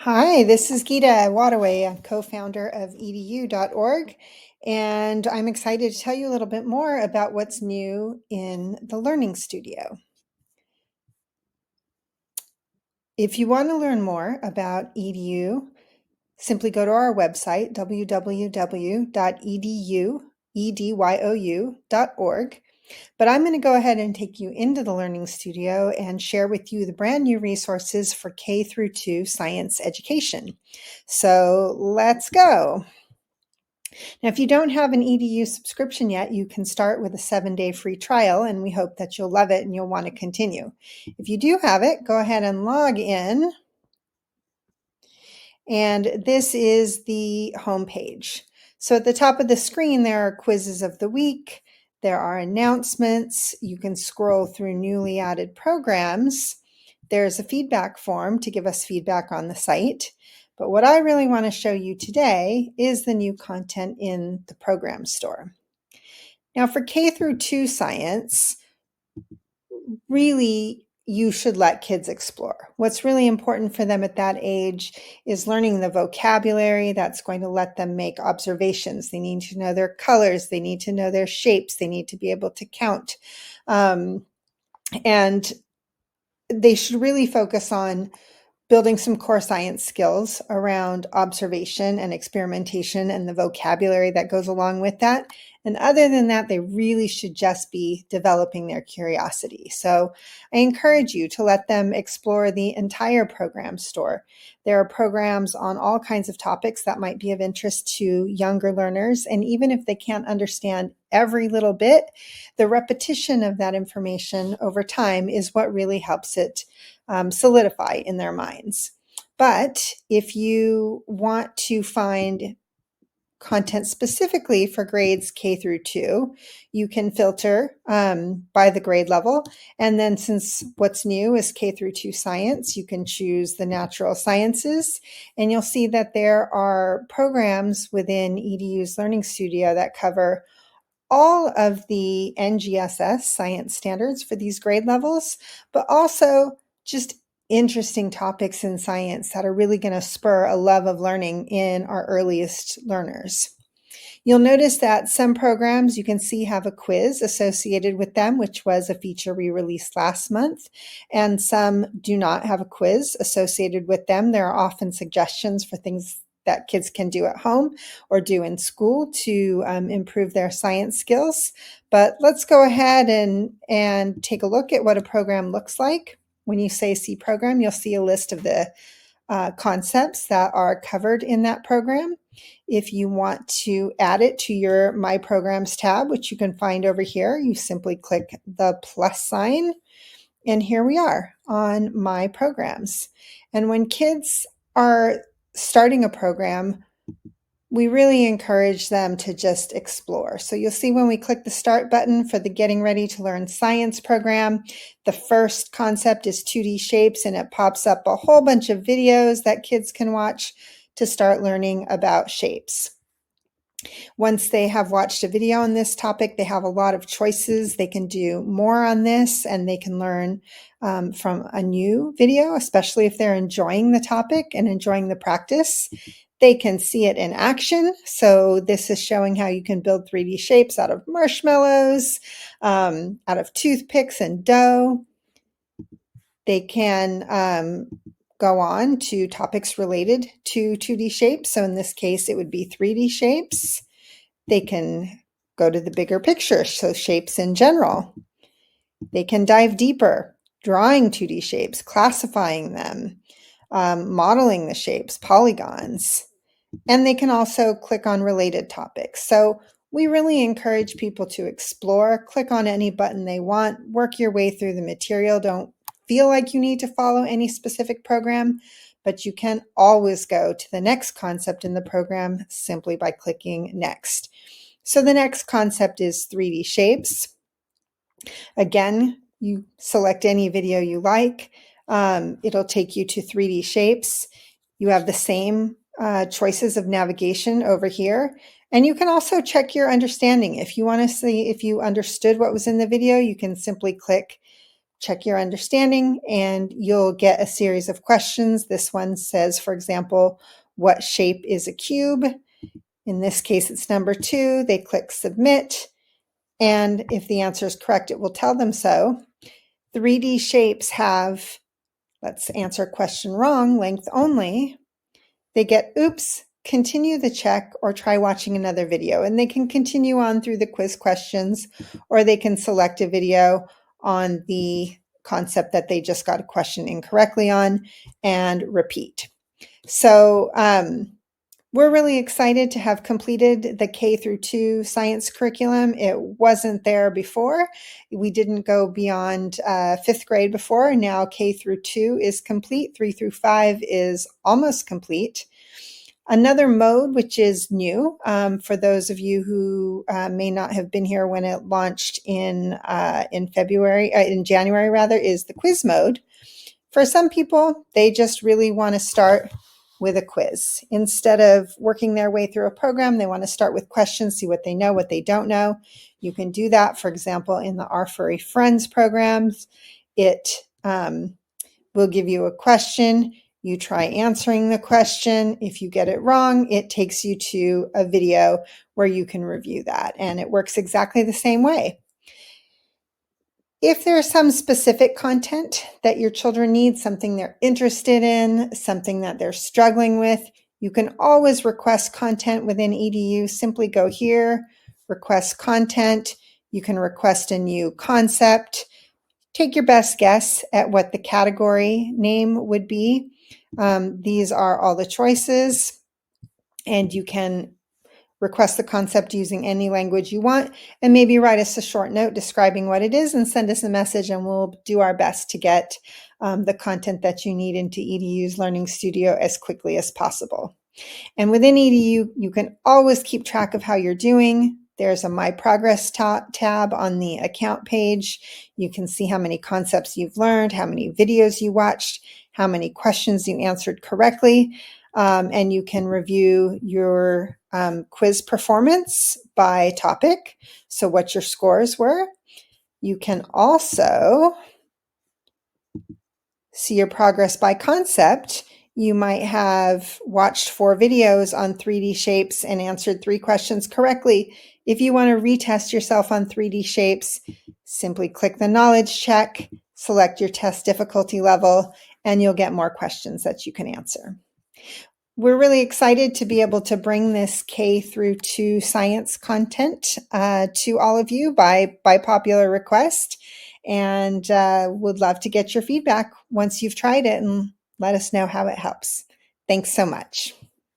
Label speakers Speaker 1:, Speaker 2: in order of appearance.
Speaker 1: Hi, this is Geeta Wadaway, I'm co-founder of EDYou.org, and I'm excited to tell you a little bit more about what's new in the Learning Studio. If you want to learn more about EDYou, simply go to our website, www.edyu.org. But I'm going to go ahead and take you into the Learning Studio and share with you the brand new resources for K through 2 science education. So let's go. Now, if you don't have an EDYou subscription yet, you can start with a 7-day free trial, and we hope that you'll love it and you'll want to continue. If you do have it, go ahead and log in. And this is the homepage. So at the top of the screen, there are quizzes of the week. There are announcements. You can scroll through newly added programs. There's a feedback form to give us feedback on the site. But what I really want to show you today is the new content in the program store. Now, for K through 2 science, really, you should let kids explore. What's really important for them at that age is learning the vocabulary that's going to let them make observations. They need to know their colors. They need to know their shapes. They need to be able to count. And they should really focus on building some core science skills around observation and experimentation and the vocabulary that goes along with that. And other than that, they really should just be developing their curiosity. So I encourage you to let them explore the entire program store. There are programs on all kinds of topics that might be of interest to younger learners. And even if they can't understand every little bit, the repetition of that information over time is what really helps it solidify in their minds. But if you want to find content specifically for grades K through 2, you can filter by the grade level. And then since what's new is K through 2 science, you can choose the natural sciences. And you'll see that there are programs within EDYou's Learning Studio that cover all of the NGSS science standards for these grade levels, but also just interesting topics in science that are really going to spur a love of learning in our earliest learners. You'll notice that some programs you can see have a quiz associated with them, which was a feature we released last month, and some do not have a quiz associated with them. There are often suggestions for things that kids can do at home or do in school to improve their science skills. But let's go ahead and take a look at what a program looks like. When you say see program, you'll see a list of the concepts that are covered in that program. If you want to add it to your My Programs tab, which you can find over here, you simply click the plus sign, and here we are on My Programs. And when kids are starting a program, we really encourage them to just explore. So you'll see when we click the start button for the Getting Ready to Learn Science program, the first concept is 2D shapes, and it pops up a whole bunch of videos that kids can watch to start learning about shapes. Once they have watched a video on this topic, they have a lot of choices. They can do more on this, and they can learn from a new video, especially if they're enjoying the topic and enjoying the practice. They can see it in action. So this is showing how you can build 3D shapes out of marshmallows, out of toothpicks and dough. They can go on to topics related to 2D shapes. So in this case, it would be 3D shapes. They can go to the bigger picture, so shapes in general. They can dive deeper, drawing 2D shapes, classifying them, modeling the shapes, polygons. And they can also click on related topics. So we really encourage people to explore, click on any button they want, work your way through the material. Don't feel like you need to follow any specific program, but you can always go to the next concept in the program simply by clicking next. So the next concept is 3D shapes. Again, you select any video you like. It'll take you to 3D shapes. You have the same choices of navigation over here. And you can also check your understanding. If you want to see if you understood what was in the video, you can simply click check your understanding, and you'll get a series of questions. This one says, for example, what shape is a cube? In this case, it's number 2. They click submit, and if the answer is correct, it will tell them so. 3D shapes have, let's answer question wrong, length only. They get oops, continue the check, or try watching another video. And they can continue on through the quiz questions, or they can select a video on the concept that they just got a question incorrectly on and repeat. So we're really excited to have completed the K through 2 science curriculum. It wasn't there before. We didn't go beyond 5th grade before. Now K through 2 is complete. 3 through 5 is almost complete. Another mode, which is new for those of you who may not have been here when it launched in January rather, is the quiz mode. For some people, they just really want to start with a quiz. Instead of working their way through a program, they want to start with questions, see what they know, what they don't know. You can do that, for example, in the Our Furry Friends programs. It will give you a question. You try answering the question. If you get it wrong, it takes you to a video where you can review that. And it works exactly the same way. If there's some specific content that your children need, something they're interested in, something that they're struggling with, you can always request content within EDYou. Simply go here, request content. You can request a new concept. Take your best guess at what the category name would be. These are all the choices, and you can request the concept using any language you want, and maybe write us a short note describing what it is and send us a message, and we'll do our best to get the content that you need into EDYou's Learning Studio as quickly as possible. And within EDYou, you can always keep track of how you're doing. There's a My Progress tab on the account page. You can see how many concepts you've learned, how many videos you watched, how many questions you answered correctly, and you can review your quiz performance by topic, so what your scores were. You can also see your progress by concept. You might have watched 4 videos on 3D shapes and answered 3 questions correctly. If you want to retest yourself on 3D shapes, simply click the knowledge check, select your test difficulty level, and you'll get more questions that you can answer. We're really excited to be able to bring this K through 2 science content to all of you by popular request, and would love to get your feedback once you've tried it and let us know how it helps. Thanks so much.